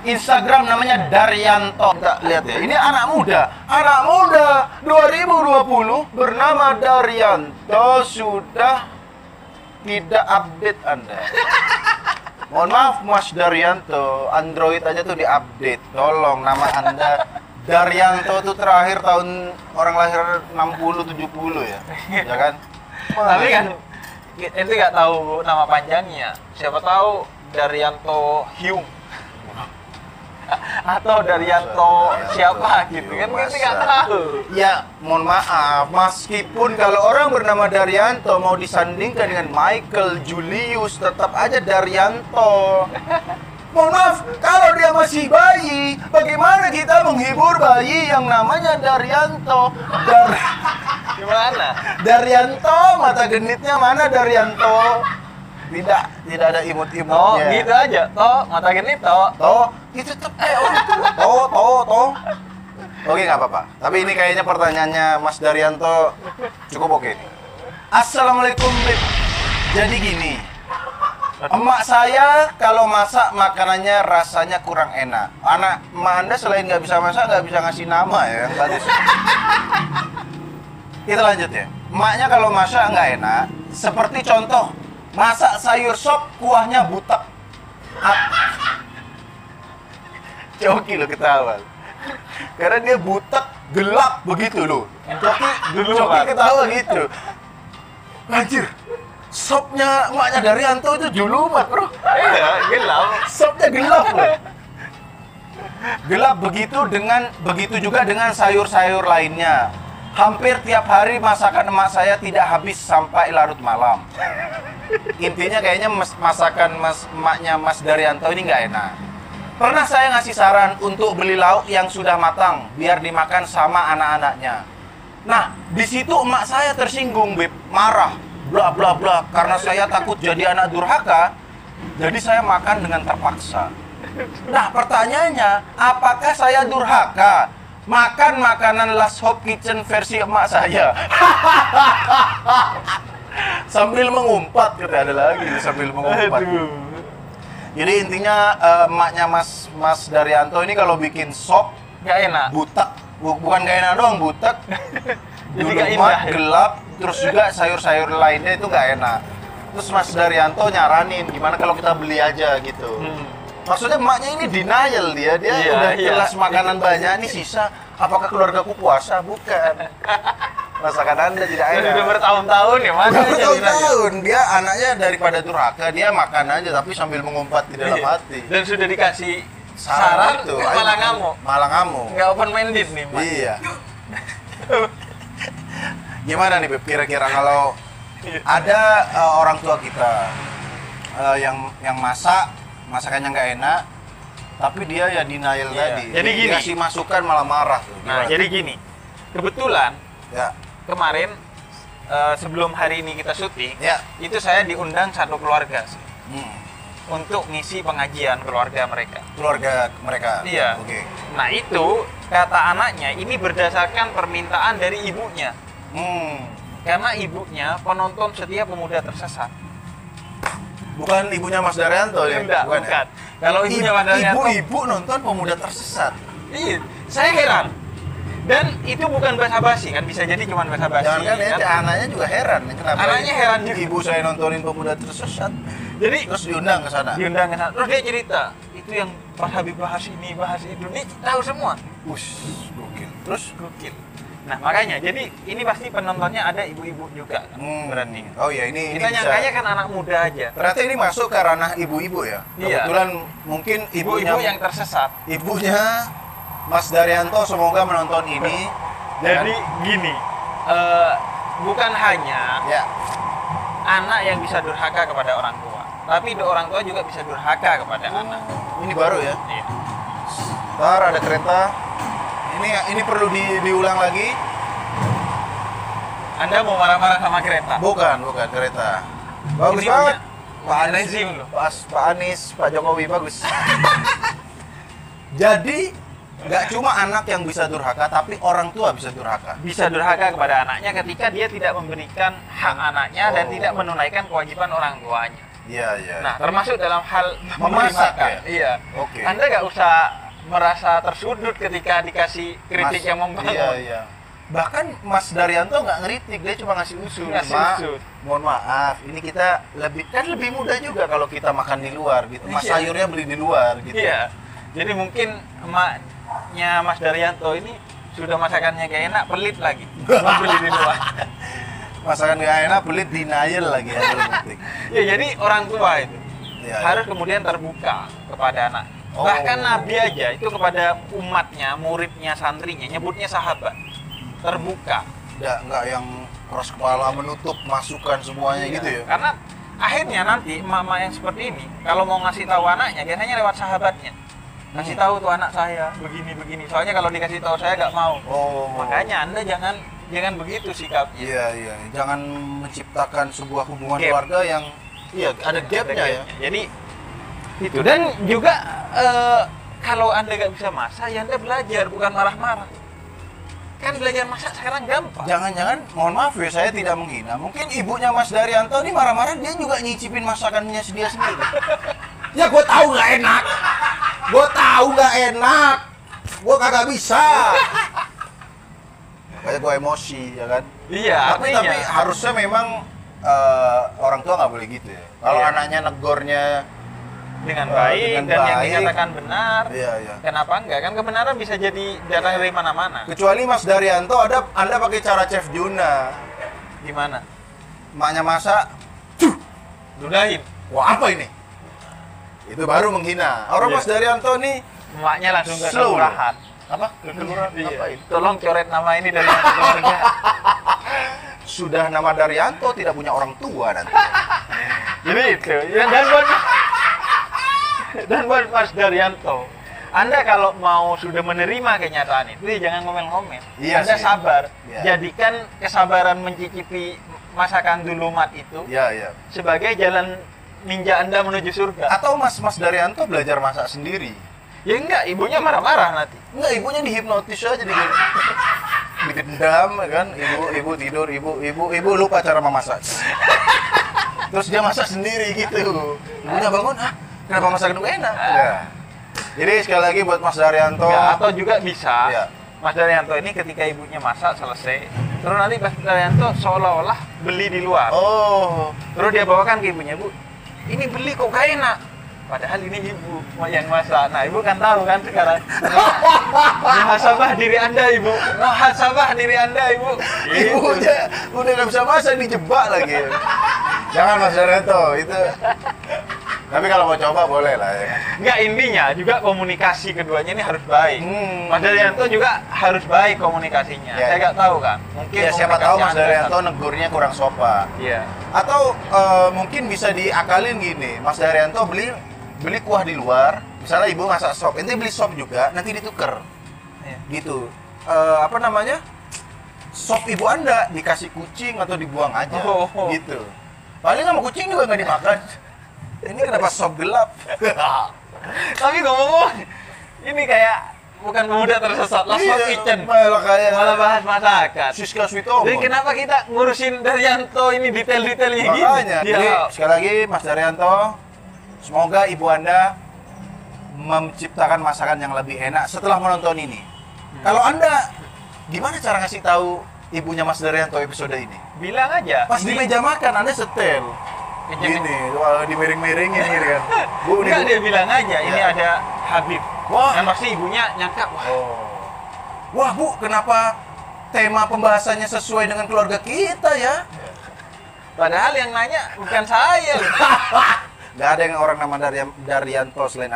Instagram namanya Daryanto. Kita lihat ya, ini anak muda 2020 bernama Daryanto sudah tidak update Anda. Mohon maaf Mas Daryanto, Android aja tuh diupdate. Tolong nama Anda Daryanto tuh terakhir tahun orang lahir 60-70 ya. Ya kan? Tapi kan itu nggak tahu nama panjangnya. Siapa tahu Daryanto Hyung atau Daryanto siapa gitu kan, kita nggak tahu. Ya mohon maaf, meskipun kalau orang bernama Daryanto mau disandingkan dengan Michael Julius, tetap aja Daryanto. Mohon maaf, kalau dia masih bayi, bagaimana kita menghibur bayi yang namanya Daryanto? Gimana? Daryanto, mata genitnya mana Daryanto? Tidak ada imut-imutnya. Oh, gitu aja. Toh, mata genit toh. Toh, itu tuh toh. Oke, nggak apa-apa. Tapi ini kayaknya pertanyaannya Mas Daryanto cukup oke. Assalamualaikum, Beb. Jadi gini, emak saya kalau masak makanannya rasanya kurang enak. Emak Anda selain nggak bisa masak, nggak bisa ngasih nama ya, yang tadi. Kita lanjut ya. Emaknya kalau masak nggak enak, seperti contoh, masak sayur sop kuahnya butek. Coki lo ketawa. Karena dia butek, gelap begitu loh. Coki ketawa gitu. Anjir, sopnya emaknya Daryanto itu julumat bro. Iya, gelap. Sopnya gelap loh. Gelap begitu juga dengan sayur-sayur lainnya. Hampir tiap hari masakan emak saya tidak habis sampai larut malam. Intinya kayaknya masakan emaknya Mas Daryanto ini nggak enak. Pernah saya ngasih saran untuk beli lauk yang sudah matang biar dimakan sama anak-anaknya. Nah, di situ emak saya tersinggung, Beb, marah, bla bla bla, karena saya takut jadi anak durhaka. Jadi saya makan dengan terpaksa. Nah, pertanyaannya, apakah saya durhaka makan makanan Last Hope Kitchen versi emak saya? Sambil mengumpat, kita ada lagi sambil mengumpat. Aduh. Jadi intinya emaknya Mas Daryanto ini kalau bikin sop Nggak enak. butek, bukan nggak enak doang, butek. Jadi nggak Julumat, indah ya? gelap, terus juga sayur-sayur lainnya itu nggak enak. Terus Mas Daryanto nyaranin gimana kalau kita beli aja gitu. Maksudnya emaknya ini denial dia Iya, udah iya. jelas makanan banyak, ini sisa. Apakah keluargaku puasa? Bukan. Masakan Anda tidak enak. Udah bertahun-tahun ya, mana Udah aja bertahun-tahun, dia anaknya daripada durhaka, dia makan aja tapi sambil mengumpat di dalam hati. Dan sudah dikasih saran itu, malah ngamuk. Malah ngamuk. Nggak open minded nih, Mas. Iya. Gimana nih, Beb, kira-kira kalau ada orang tua kita yang masakannya nggak enak, tapi dia ya denial Iya. tadi. Jadi gini. Dikasih masukan malah marah tuh. Nah, Gimana? jadi gini. Kebetulan Ya. kemarin sebelum hari ini kita syuting, Ya. itu saya diundang satu keluarga sih, Hmm. untuk ngisi pengajian keluarga mereka. Keluarga mereka. Iya. Oke. Nah itu kata anaknya ini berdasarkan permintaan dari ibunya, karena ibunya penonton setia pemuda tersesat. Bukan ibunya Mas Daryanto ya? Enggak, Bukan. bukan. Kalau ibunya Mas Daryanto, Ibu nonton pemuda tersesat. iya, saya heran. Dan itu bukan basa-basi kan, bisa jadi cuma basa-basi. Jangan kan ya, kan? anaknya juga heran. Kenapa? Anaknya heran juga. Ibu saya nontonin pemuda tersesat. Jadi Terus diundang ke sana. diundang ke sana. Terus dia cerita, itu yang Pak Habib bahas ini, bahas itu. Dia tahu semua. Ush, gokil. Terus Gokil. Nah, makanya jadi ini pasti penontonnya ada ibu-ibu juga kan, berarti. Oh ya, ini Kita bisa. nyangkanya kan anak muda aja. Ternyata ini masuk ke ranah ibu-ibu ya. Iya. Kebetulan mungkin Ibu-ibu yang tersesat. ibunya Mas Daryanto semoga menonton ini. Jadi gini, bukan hanya Ya. anak yang bisa durhaka kepada orang tua, tapi orang tua juga bisa durhaka kepada anak. Ini baru ya. Iya. Ntar ada kereta. Ini perlu diulang lagi. Anda mau marah-marah sama kereta? Bukan kereta. Bagus Ini banget. punya Pak Anies, rezim loh. Pak Anies, Pak Jokowi bagus. Jadi nggak cuma anak yang bisa durhaka, tapi orang tua bisa durhaka. Bisa durhaka kepada anaknya ketika dia tidak memberikan hak anaknya dan Oh. tidak menunaikan kewajiban orang tuanya. Iya, iya. Nah, termasuk dalam hal Memasak, makan. ya? Iya. Oke. Anda nggak usah merasa tersudut ketika dikasih kritik yang membangun. Iya, iya. Bahkan Mas Daryanto nggak ngeritik, dia cuma ngasih usul. Ngasih "Mak, usul. mohon maaf, ini kita lebih mudah juga kalau kita makan di luar gitu. Mas Iya. sayurnya beli di luar gitu." Iya. Jadi mungkin emaknya Mas Daryanto ini sudah masakannya kayak enak, pelit lagi. Mau beli di luar. Masakan nggak enak, pelit denial lagi ya. Ya, jadi orang tua itu Iya, harus kemudian terbuka kepada anak. Oh. Bahkan Nabi aja itu kepada umatnya, muridnya, santrinya nyebutnya sahabat. Terbuka. Nggak yang keras kepala menutup masukan semuanya gitu ya. Karena akhirnya nanti emak-emak yang seperti ini kalau mau ngasih tahu anaknya biasanya lewat sahabatnya. Kasih tahu tuh anak saya begini. Soalnya kalau dikasih tahu saya nggak mau. Oh. Makanya Anda jangan begitu sikapnya. Iya, iya. Jangan menciptakan sebuah hubungan Gap. keluarga yang ada gapnya ya. Jadi itu, dan juga kalau Anda nggak bisa masak ya Anda belajar, bukan marah-marah. Kan belajar masak sekarang gampang. Jangan-jangan, mohon maaf ya, saya tidak menghina. Mungkin ibunya Mas Daryanto ini marah-marah, dia juga nyicipin masakannya dia sendiri. Ya gue tahu nggak enak. Gue kagak bisa. Kayak gue emosi, ya kan? Iya, Tapi artinya harusnya memang orang tua nggak boleh gitu ya. Kalau Iya. anaknya negornya dengan baik dengan dan yang baik. dinyatakan benar. Iya, iya. Kenapa enggak? Kan kebenaran bisa jadi datang dari mana-mana. Kecuali Mas Daryanto, Anda pakai cara Chef Juna. Gimana? Emaknya masak, Ludahin. wah apa ini? Itu baru menghina. Orang Iya. Mas Daryanto nih Emaknya langsung ke slow. kelurahan. Apa? Ke kelurahan Iya. ngapain? Tolong coret nama ini dari keluarga. Sudah nama Daryanto tidak punya orang tua nanti. Jadi itu. Dan buat Mas Daryanto, Anda kalau mau sudah menerima kenyataan itu, ya jangan ngomel-ngomel. Iya Anda sih. sabar. Iya. Jadikan kesabaran mencicipi masakan dulumat itu Iya, iya. sebagai jalan ninja Anda menuju surga. Atau Mas Daryanto belajar masak sendiri. Ya enggak, ibunya marah-marah nanti. Enggak, ibunya dihipnotis aja didendam ya kan. Ibu tidur, ibu lupa cara memasak. Terus dia masak sendiri gitu. Ibunya bangun, kenapa masak itu enak? Ya. Jadi sekali lagi buat Mas Daryanto. Enggak, atau juga bisa Iya. Mas Daryanto ini ketika ibunya masak selesai, terus nanti Mas Daryanto seolah-olah beli di luar. Oh, Terus dia bawakan ke ibunya, "Bu, ini beli kok gak enak." Padahal ini ibu yang masak. Nah, ibu kan tahu kan sekarang. Muhasabah diri Anda, Ibu. Muhasabah diri Anda, Ibu. Gitu. ibunya udah nggak bisa masak, dijebak lagi. Jangan Mas Daryanto, itu. Tapi kalau mau coba boleh lah ya. Enggak, intinya juga komunikasi keduanya ini harus baik. Mas Daryanto juga harus baik komunikasinya. Ya. Saya nggak tahu kan. Mungkin Ya siapa tahu Mas komunikasi Daryanto Anda- negurnya kurang sopan. Iya. Atau mungkin bisa diakalin gini, Mas Daryanto beli kuah di luar, misalnya ibu masak sop, ente beli sop juga, nanti dituker, Iya. gitu. Apa namanya? Sop ibu Anda dikasih kucing atau dibuang aja, Oh. gitu. Paling sama kucing juga nggak dimakan. Ini kenapa sop gelap? Tapi ngomong-ngomong, ini kayak bukan pemuda tersesat, last Iya, kitchen. malah kayak Malah bahas masakan. Siska Switomo. Jadi kenapa kita ngurusin Daryanto ini detail-detailnya gini? Makanya, Dia jadi sekali lagi Mas Daryanto, semoga ibu Anda menciptakan masakan yang lebih enak setelah menonton ini. Kalau Anda, gimana cara ngasih tahu ibunya Mas Daryanto episode ini? bilang aja. Pas di meja makan, Anda setel. Meja- Gini, wah, dimiring-miringin gitu kan. Bu, Enggak, Bu. dia bilang aja, ini Ya. ada Habib. Wah. Dan pasti ibunya nyangka, wah, Oh. Wah, Bu, kenapa tema pembahasannya sesuai dengan keluarga kita ya? padahal yang nanya bukan saya loh. Nggak ada yang orang nama Daryanto selain